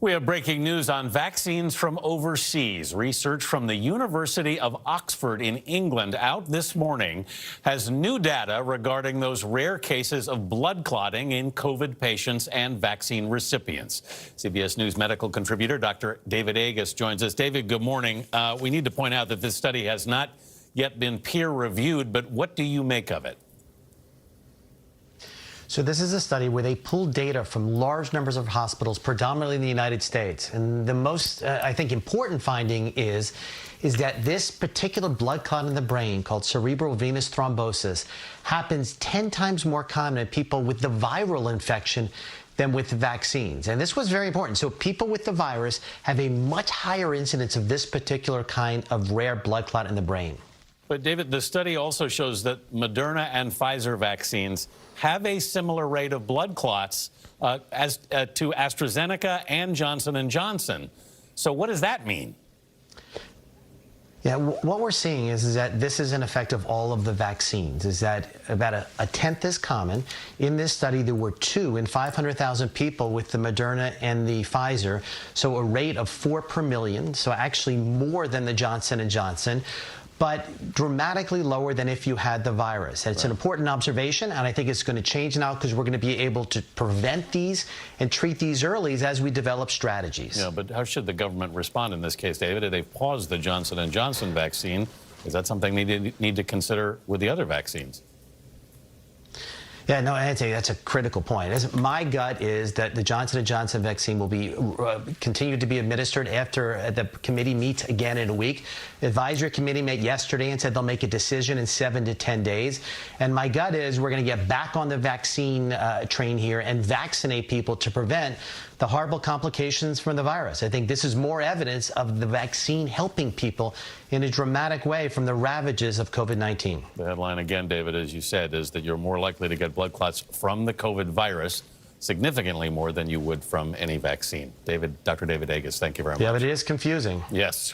We have breaking news on vaccines from overseas. Research from the University of Oxford in England out this morning has new data regarding those rare cases of blood clotting in COVID patients and vaccine recipients. CBS News medical contributor Dr. David Agus joins us. David, good morning. We need to point out that this study has not yet been peer-reviewed, but what do you make of it? So this is a study where they pulled data from large numbers of hospitals, predominantly in the United States. And the most, I think, important finding is that this particular blood clot in the brain called cerebral venous thrombosis happens 10 times more common in people with the viral infection than with the vaccines. And this was very important. So people with the virus have a much higher incidence of this particular kind of rare blood clot in the brain. But, David, the study also shows that Moderna and Pfizer vaccines have a similar rate of blood clots as to AstraZeneca and Johnson & Johnson. So what does that mean? Yeah, what we're seeing is that this is an effect of all of the vaccines, is that about a tenth is common. In this study, there were 2 in 500,000 people with the Moderna and the Pfizer, so a rate of 4 per million, so actually more than the Johnson & Johnson, but dramatically lower than if you had the virus. And it's an important observation, and I think it's going to change now because we're going to be able to prevent these and treat these early as we develop strategies. Yeah, but how should the government respond in this case, David? If they've paused the Johnson & Johnson vaccine, is that something they need to consider with the other vaccines? Yeah, no, Anthony, that's a critical point. My gut is that the Johnson & Johnson vaccine will be continue to be administered after the committee meets again in a week. The advisory committee met yesterday and said they'll make a decision in 7 to 10 days. And my gut is we're going to get back on the vaccine train here and vaccinate people to prevent the horrible complications from the virus. I think this is more evidence of the vaccine helping people in a dramatic way from the ravages of COVID-19. The headline again, David, as you said, is that you're more likely to get blood clots from the COVID virus, significantly more than you would from any vaccine. Dr. David Agus, thank you very much. Yeah, but it is confusing. Yes.